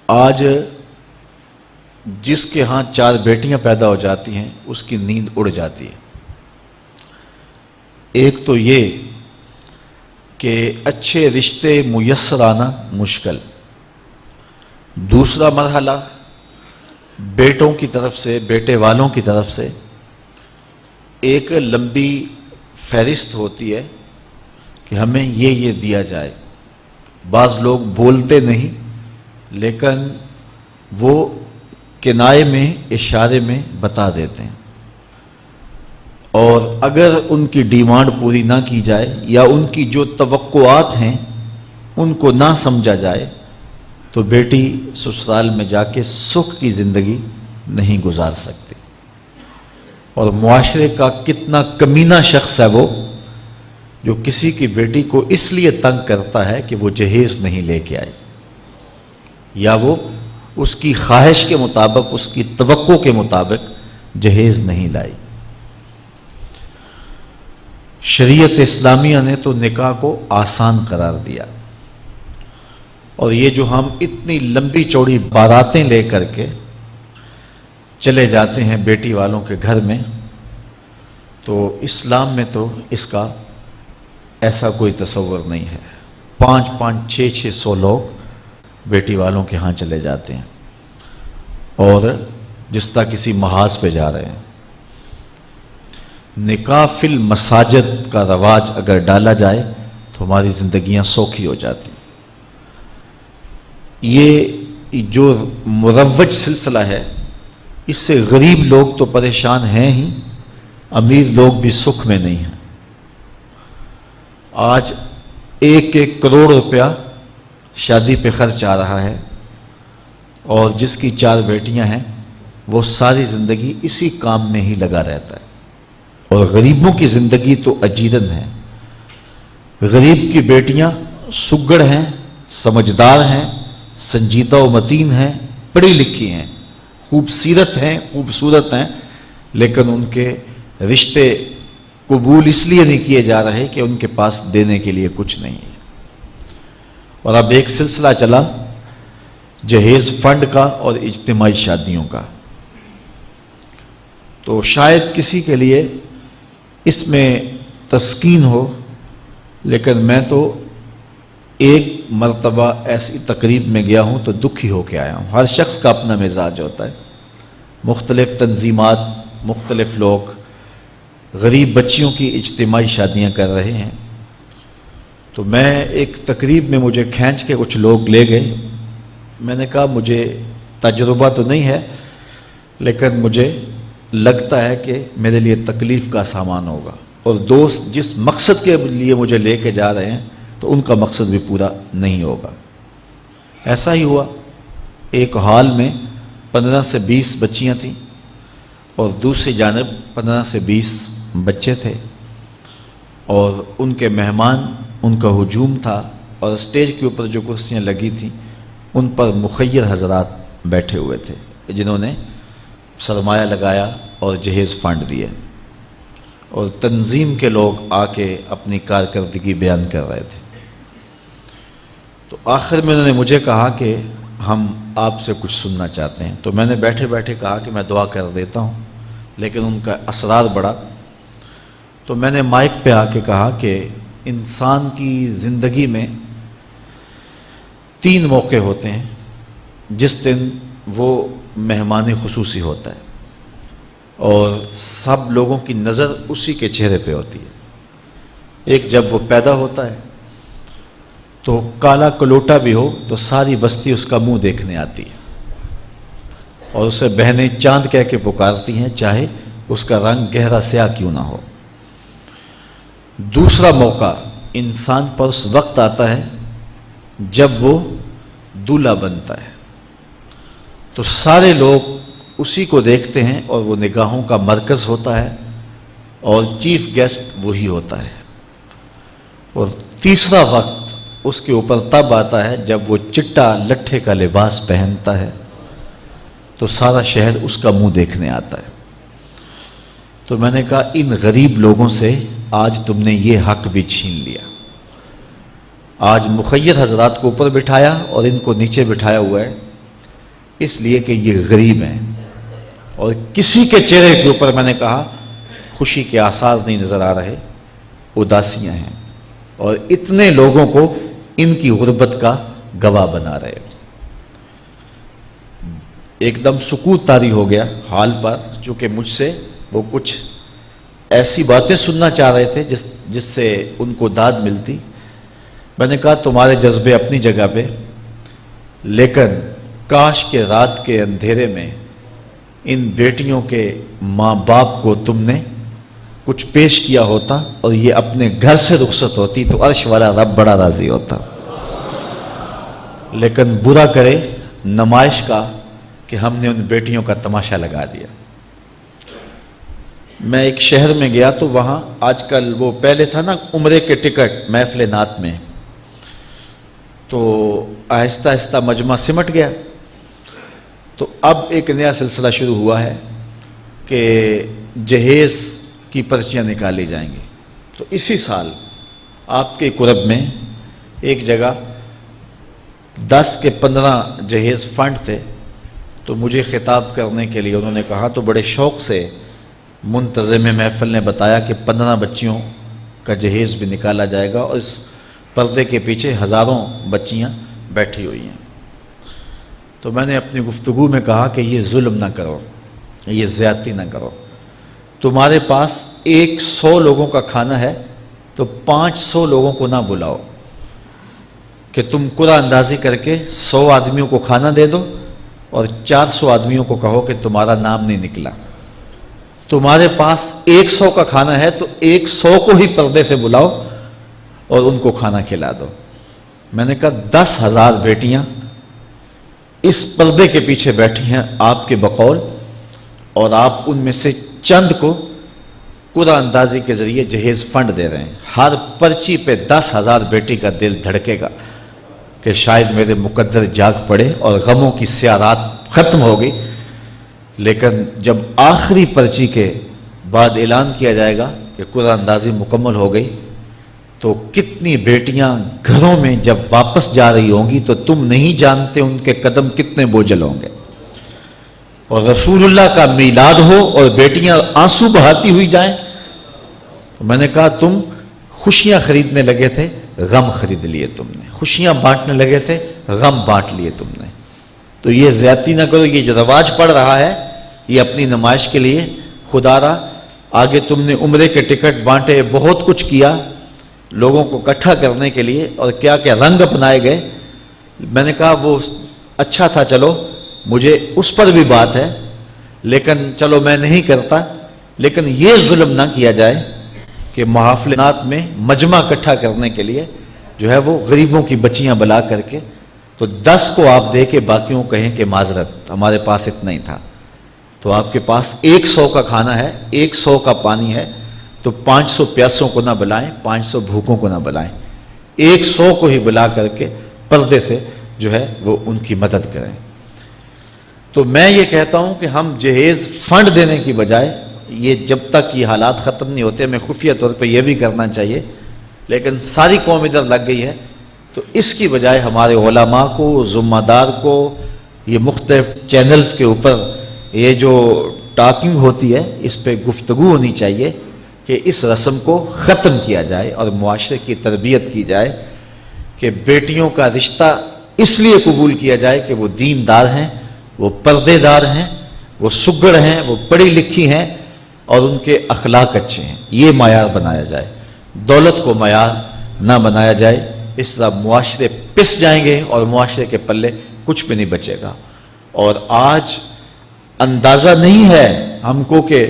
آج جس کے ہاں 4 بیٹیاں پیدا ہو جاتی ہیں اس کی نیند اڑ جاتی ہے۔ ایک تو یہ کہ اچھے رشتے میسر آنا مشکل، دوسرا مرحلہ بیٹوں کی طرف سے، بیٹے والوں کی طرف سے ایک لمبی فہرست ہوتی ہے کہ ہمیں یہ دیا جائے۔ بعض لوگ بولتے نہیں لیکن وہ کنائے میں، اشارے میں بتا دیتے ہیں، اور اگر ان کی ڈیمانڈ پوری نہ کی جائے یا ان کی جو توقعات ہیں ان کو نہ سمجھا جائے تو بیٹی سسرال میں جا کے سکھ کی زندگی نہیں گزار سکتی۔ اور معاشرے کا کتنا کمینہ شخص ہے وہ جو کسی کی بیٹی کو اس لیے تنگ کرتا ہے کہ وہ جہیز نہیں لے کے آئی، یا وہ اس کی خواہش کے مطابق، اس کی توقع کے مطابق جہیز نہیں لائی۔ شریعت اسلامیہ نے تو نکاح کو آسان قرار دیا، اور یہ جو ہم اتنی لمبی چوڑی باراتیں لے کر کے چلے جاتے ہیں بیٹی والوں کے گھر میں، تو اسلام میں تو اس کا ایسا کوئی تصور نہیں ہے۔ 500 600 لوگ بیٹی والوں کے ہاں چلے جاتے ہیں، اور جس طرح کسی محاذ پہ جا رہے ہیں۔ نکاح فی المساجد کا رواج اگر ڈالا جائے تو ہماری زندگیاں سوکھی ہو جاتی۔ یہ جو مروج سلسلہ ہے اس سے غریب لوگ تو پریشان ہیں ہی، امیر لوگ بھی سکھ میں نہیں ہیں۔ آج 1 کروڑ روپیہ شادی پہ خرچ آ رہا ہے، اور جس کی 4 بیٹیاں ہیں وہ ساری زندگی اسی کام میں ہی لگا رہتا ہے۔ اور غریبوں کی زندگی تو اجیرن ہے۔ غریب کی بیٹیاں سگڑ ہیں، سمجھدار ہیں، سنجیدہ و متین ہیں، پڑھی لکھی ہیں، خوبصورت ہیں، لیکن ان کے رشتے قبول اس لیے نہیں کیے جا رہے کہ ان کے پاس دینے کے لیے کچھ نہیں ہے۔ اور اب ایک سلسلہ چلا جہیز فنڈ کا اور اجتماعی شادیوں کا، تو شاید کسی کے لیے اس میں تسکین ہو، لیکن میں تو ایک مرتبہ ایسی تقریب میں گیا ہوں تو دکھی ہو کے آیا ہوں۔ ہر شخص کا اپنا مزاج ہوتا ہے، مختلف تنظیمات، مختلف لوگ غریب بچیوں کی اجتماعی شادیاں کر رہے ہیں، تو میں ایک تقریب میں مجھے کھینچ کے کچھ لوگ لے گئے۔ میں نے کہا مجھے تجربہ تو نہیں ہے لیکن مجھے لگتا ہے کہ میرے لیے تکلیف کا سامان ہوگا، اور دوست جس مقصد کے لیے مجھے لے کے جا رہے ہیں تو ان کا مقصد بھی پورا نہیں ہوگا۔ ایسا ہی ہوا، ایک ہال میں 15 سے 20 بچیاں تھیں اور دوسری جانب 15 سے 20 بچے تھے، اور ان کے مہمان، ان کا ہجوم تھا، اور اسٹیج کے اوپر جو کرسیاں لگی تھیں ان پر مخیر حضرات بیٹھے ہوئے تھے جنہوں نے سرمایہ لگایا اور جہیز فنڈ دیے، اور تنظیم کے لوگ آ کے اپنی کارکردگی بیان کر رہے تھے۔ تو آخر میں انہوں نے مجھے کہا کہ ہم آپ سے کچھ سننا چاہتے ہیں، تو میں نے بیٹھے بیٹھے کہا کہ میں دعا کر دیتا ہوں، لیکن ان کا اصرار بڑھا، تو میں نے مائک پہ آ کے کہا کہ انسان کی زندگی میں 3 موقع ہوتے ہیں جس دن وہ مہمان خصوصی ہوتا ہے، اور سب لوگوں کی نظر اسی کے چہرے پہ ہوتی ہے۔ ایک جب وہ پیدا ہوتا ہے تو کالا کلوٹا بھی ہو تو ساری بستی اس کا منہ دیکھنے آتی ہے، اور اسے بہنیں چاند کہہ کے پکارتی ہیں، چاہے اس کا رنگ گہرا سیاہ کیوں نہ ہو۔ دوسرا موقع انسان پر اس وقت آتا ہے جب وہ دولہا بنتا ہے، تو سارے لوگ اسی کو دیکھتے ہیں اور وہ نگاہوں کا مرکز ہوتا ہے، اور چیف گیسٹ وہی ہوتا ہے۔ اور تیسرا وقت اس کے اوپر تب آتا ہے جب وہ چٹا لٹھے کا لباس پہنتا ہے، تو سارا شہر اس کا منہ دیکھنے آتا ہے۔ تو میں نے کہا ان غریب لوگوں سے آج تم نے یہ حق بھی چھین لیا۔ آج مخیر حضرات کو اوپر بٹھایا اور ان کو نیچے بٹھایا ہوا ہے، اس لیے کہ یہ غریب ہیں اور کسی کے چہرے کے اوپر میں نے کہا خوشی کے آثار نہیں نظر آ رہے، اداسیاں ہیں، اور اتنے لوگوں کو ان کی غربت کا گواہ بنا رہے۔ ایک دم سکوت طاری ہو گیا حال پر، چونکہ مجھ سے وہ کچھ ایسی باتیں سننا چاہ رہے تھے جس سے ان کو داد ملتی۔ میں نے کہا تمہارے جذبے اپنی جگہ پہ، لیکن کاش کے رات کے اندھیرے میں ان بیٹیوں کے ماں باپ کو تم نے کچھ پیش کیا ہوتا اور یہ اپنے گھر سے رخصت ہوتی تو عرش والا رب بڑا راضی ہوتا۔ لیکن برا کرے نمائش کا کہ ہم نے ان بیٹیوں کا تماشا لگا دیا۔ میں ایک شہر میں گیا تو وہاں آج کل وہ پہلے تھا نا عمرے کے ٹکٹ محفل نعت میں، تو آہستہ آہستہ مجمع سمٹ گیا، تو اب ایک نیا سلسلہ شروع ہوا ہے کہ جہیز کی پرچیاں نکالی جائیں گی۔ تو اسی سال آپ کے قرب میں ایک جگہ 10 کے 15 جہیز فنڈ تھے، تو مجھے خطاب کرنے کے لیے انہوں نے کہا، تو بڑے شوق سے منتظم محفل نے بتایا کہ 15 بچیوں کا جہیز بھی نکالا جائے گا، اور اس پردے کے پیچھے ہزاروں بچیاں بیٹھی ہوئی ہیں۔ تو میں نے اپنی گفتگو میں کہا کہ یہ ظلم نہ کرو، یہ زیادتی نہ کرو، تمہارے پاس 100 لوگوں کا کھانا ہے تو 500 لوگوں کو نہ بلاؤ کہ تم قرعہ اندازی کر کے 100 آدمیوں کو کھانا دے دو اور 400 آدمیوں کو کہو کہ تمہارا نام نہیں نکلا۔ تمہارے پاس 100 کا کھانا ہے تو 100 کو ہی پردے سے بلاؤ اور ان کو کھانا کھلا دو۔ میں نے کہا 10,000 بیٹیاں اس پردے کے پیچھے بیٹھی ہیں آپ کے بقول، اور آپ ان میں سے چند کو قرعہ اندازی کے ذریعے جہیز فنڈ دے رہے ہیں۔ ہر پرچی پہ 10,000 بیٹی کا دل دھڑکے گا کہ شاید میرے مقدر جاگ پڑے اور غموں کی سیاہ رات ختم ہو گئی، لیکن جب آخری پرچی کے بعد اعلان کیا جائے گا کہ قرعہ اندازی مکمل ہو گئی، تو کتنی بیٹیاں گھروں میں جب واپس جا رہی ہوں گی تو تم نہیں جانتے ان کے قدم کتنے بوجھل ہوں گے، اور رسول اللہ کا میلاد ہو اور بیٹیاں آنسو بہاتی ہوئی جائیں۔ تو میں نے کہا تم خوشیاں خریدنے لگے تھے، غم خرید لیے تم نے، خوشیاں بانٹنے لگے تھے، غم بانٹ لیے تم نے۔ تو یہ زیادتی نہ کرو، یہ جو رواج پڑ رہا ہے یہ اپنی نمائش کے لیے، خدا را آگے تم نے عمرے کے ٹکٹ بانٹے، بہت کچھ کیا لوگوں کو اکٹھا کرنے کے لیے، اور کیا کیا رنگ اپنائے گئے۔ میں نے کہا وہ اچھا تھا، چلو مجھے اس پر بھی بات ہے، لیکن چلو میں نہیں کرتا، لیکن یہ ظلم نہ کیا جائے کہ محافلات میں مجمع اکٹھا کرنے کے لیے جو ہے وہ غریبوں کی بچیاں بلا کر کے تو 10 کو آپ دے کے باقیوں کہیں کہ معذرت ہمارے پاس اتنا ہی تھا۔ تو آپ کے پاس 100 کا کھانا ہے، 100 کا پانی ہے، تو 500 پیاسوں کو نہ بلائیں، 500 بھوکوں کو نہ بلائیں، 100 کو ہی بلا کر کے پردے سے جو ہے وہ ان کی مدد کریں۔ تو میں یہ کہتا ہوں کہ ہم جہیز فنڈ دینے کی بجائے، یہ جب تک یہ حالات ختم نہیں ہوتے، ہمیں خفیہ طور پہ یہ بھی کرنا چاہیے، لیکن ساری قوم ادھر لگ گئی ہے، تو اس کی بجائے ہمارے علماء کو، ذمہ دار کو، یہ مختلف چینلز کے اوپر یہ جو ٹاکنگ ہوتی ہے اس پہ گفتگو ہونی چاہیے کہ اس رسم کو ختم کیا جائے اور معاشرے کی تربیت کی جائے کہ بیٹیوں کا رشتہ اس لیے قبول کیا جائے کہ وہ دیندار ہیں، وہ پردے دار ہیں، وہ سگڑ ہیں، وہ پڑھی لکھی ہیں اور ان کے اخلاق اچھے ہیں، یہ معیار بنایا جائے، دولت کو معیار نہ بنایا جائے۔ اس طرح معاشرے پس جائیں گے اور معاشرے کے پلے کچھ بھی نہیں بچے گا۔ اور آج اندازہ نہیں ہے ہم کو کہ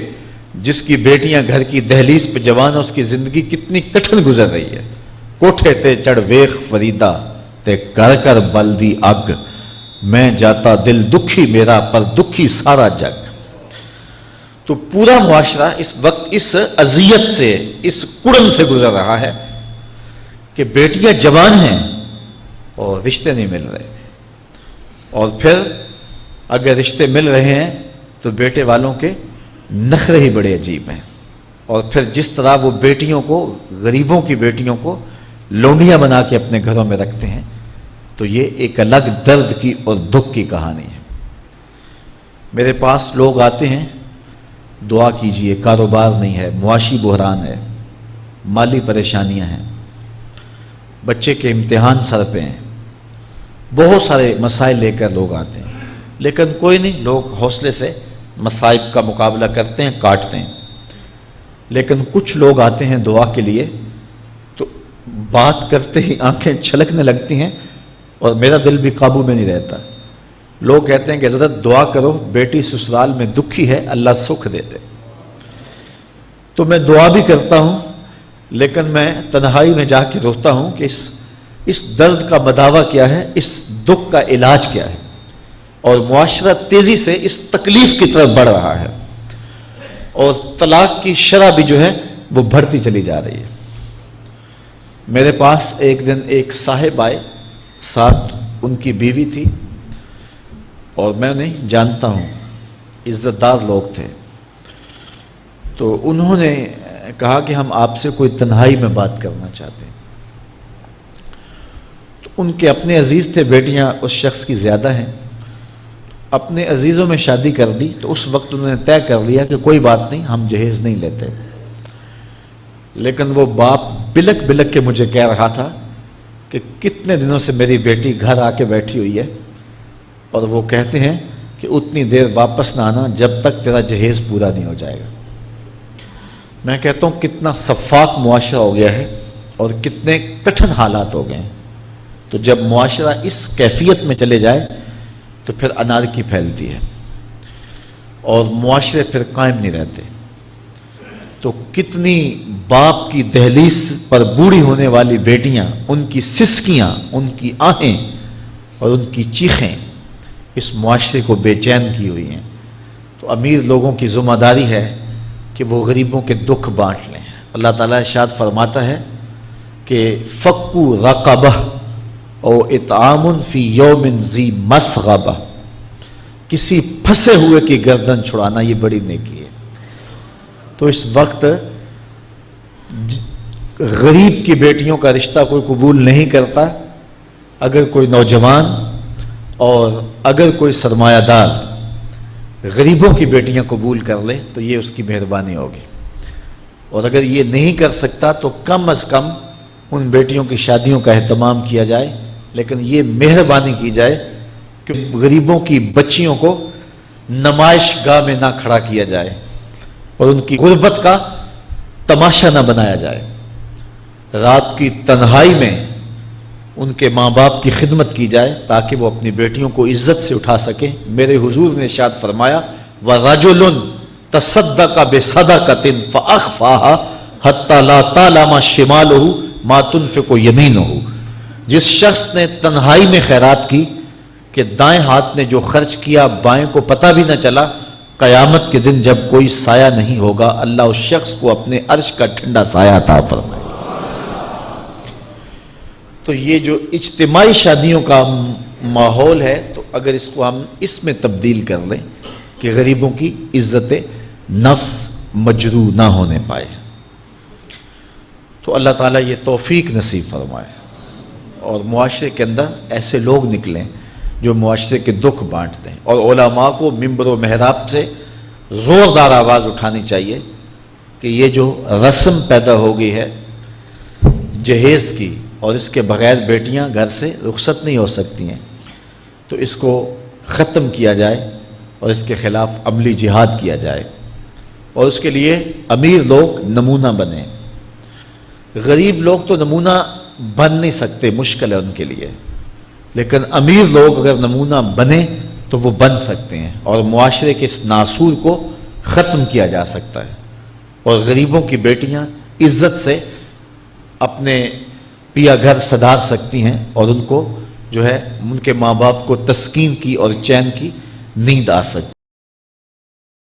جس کی بیٹیاں گھر کی دہلیز پہ جوان ہے اس کی زندگی کتنی کٹھن گزر رہی ہے۔ کوٹھے تے چڑھ ویخ فریدا تے کر کر بلدی اگ، میں جاتا دل دکھی میرا پر دکھی سارا جگ۔ تو پورا معاشرہ اس وقت اس اذیت سے، اس کڑن سے گزر رہا ہے کہ بیٹیاں جوان ہیں اور رشتے نہیں مل رہے، اور پھر اگر رشتے مل رہے ہیں تو بیٹے والوں کے نخرے ہی بڑے عجیب ہیں، اور پھر جس طرح وہ بیٹیوں کو، غریبوں کی بیٹیوں کو لونڈیاں بنا کے اپنے گھروں میں رکھتے ہیں، تو یہ ایک الگ درد کی اور دکھ کی کہانی ہے۔ میرے پاس لوگ آتے ہیں، دعا کیجئے، کاروبار نہیں ہے، معاشی بحران ہے، مالی پریشانیاں ہیں، بچے کے امتحان سر پہ ہیں، بہت سارے مسائل لے کر لوگ آتے ہیں، لیکن کوئی نہیں، لوگ حوصلے سے مصائب کا مقابلہ کرتے ہیں، کاٹتے ہیں۔ لیکن کچھ لوگ آتے ہیں دعا کے لیے تو بات کرتے ہی آنکھیں چھلکنے لگتی ہیں اور میرا دل بھی قابو میں نہیں رہتا۔ لوگ کہتے ہیں کہ حضرت دعا کرو، بیٹی سسرال میں دکھی ہے، اللہ سکھ دے دے۔ تو میں دعا بھی کرتا ہوں، لیکن میں تنہائی میں جا کے روتا ہوں کہ اس درد کا مداوع کیا ہے، اس دکھ کا علاج کیا ہے، اور معاشرہ تیزی سے اس تکلیف کی طرف بڑھ رہا ہے، اور طلاق کی شرح بھی جو ہے وہ بڑھتی چلی جا رہی ہے۔ میرے پاس ایک دن ایک صاحب آئے، ساتھ ان کی بیوی تھی، اور میں نہیں جانتا ہوں، عزت دار لوگ تھے۔ تو انہوں نے کہا کہ ہم آپ سے کوئی تنہائی میں بات کرنا چاہتے ہیں۔ تو ان کے اپنے عزیز تھے، بیٹیاں اس شخص کی زیادہ ہیں، اپنے عزیزوں میں شادی کر دی۔ تو اس وقت انہوں نے طے کر لیا کہ کوئی بات نہیں، ہم جہیز نہیں لیتے۔ لیکن وہ باپ بلک بلک کے مجھے کہہ رہا تھا کہ کتنے دنوں سے میری بیٹی گھر آ کے بیٹھی ہوئی ہے، اور وہ کہتے ہیں کہ اتنی دیر واپس نہ آنا جب تک تیرا جہیز پورا نہیں ہو جائے گا۔ میں کہتا ہوں کتنا صفاق معاشرہ ہو گیا ہے اور کتنے کٹھن حالات ہو گئے ہیں۔ تو جب معاشرہ اس کیفیت میں چلے جائے تو پھر انارکی پھیلتی ہے اور معاشرے پھر قائم نہیں رہتے۔ تو کتنی باپ کی دہلیز پر بوڑھی ہونے والی بیٹیاں، ان کی سسکیاں، ان کی آہیں اور ان کی چیخیں اس معاشرے کو بے چین کی ہوئی ہیں۔ تو امیر لوگوں کی ذمہ داری ہے کہ وہ غریبوں کے دکھ بانٹ لیں۔ اللہ تعالیٰ ارشاد فرماتا ہے کہ فکو رقبہ او اطعام فی یوم ذی مسغبہ، کسی پھنسے ہوئے کی گردن چھڑانا یہ بڑی نیکی ہے۔ تو اس وقت غریب کی بیٹیوں کا رشتہ کوئی قبول نہیں کرتا۔ اگر کوئی نوجوان اور اگر کوئی سرمایہ دار غریبوں کی بیٹیاں قبول کر لے تو یہ اس کی مہربانی ہوگی، اور اگر یہ نہیں کر سکتا تو کم از کم ان بیٹیوں کی شادیوں کا اہتمام کیا جائے، لیکن یہ مہربانی کی جائے کہ غریبوں کی بچیوں کو نمائش گاہ میں نہ کھڑا کیا جائے اور ان کی غربت کا تماشا نہ بنایا جائے۔ رات کی تنہائی میں ان کے ماں باپ کی خدمت کی جائے تاکہ وہ اپنی بیٹیوں کو عزت سے اٹھا سکیں۔ میرے حضور نے ارشاد فرمایا وَرَجُلٌ تَصَدَّقَ بِصَدَقَةٍ فَأَخْفَاهَا حَتَّى لَا تَعْلَمَ شِمَالُهُ مَا تُنْفِقُ يَمِينُهُ، جس شخص نے تنہائی میں خیرات کی کہ دائیں ہاتھ نے جو خرچ کیا بائیں کو پتہ بھی نہ چلا، قیامت کے دن جب کوئی سایہ نہیں ہوگا اللہ اس شخص کو اپنے عرش کا ٹھنڈا سایہ عطا فرمائے۔ تو یہ جو اجتماعی شادیوں کا ماحول ہے، تو اگر اس کو ہم اس میں تبدیل کر لیں کہ غریبوں کی عزت نفس مجروح نہ ہونے پائے، تو اللہ تعالیٰ یہ توفیق نصیب فرمائے اور معاشرے کے اندر ایسے لوگ نکلیں جو معاشرے کے دکھ بانٹتے ہیں۔ اور علماء کو منبر و محراب سے زوردار آواز اٹھانی چاہیے کہ یہ جو رسم پیدا ہو گئی ہے جہیز کی، اور اس کے بغیر بیٹیاں گھر سے رخصت نہیں ہو سکتی ہیں، تو اس کو ختم کیا جائے اور اس کے خلاف عملی جہاد کیا جائے، اور اس کے لیے امیر لوگ نمونہ بنیں۔ غریب لوگ تو نمونہ بن نہیں سکتے، مشکل ہے ان کے لیے، لیکن امیر لوگ اگر نمونہ بنیں تو وہ بن سکتے ہیں، اور معاشرے کے اس ناسور کو ختم کیا جا سکتا ہے، اور غریبوں کی بیٹیاں عزت سے اپنے پیا گھر سدھار سکتی ہیں، اور ان کو جو ہے ان کے ماں باپ کو تسکین کی اور چین کی نیند آ سکتی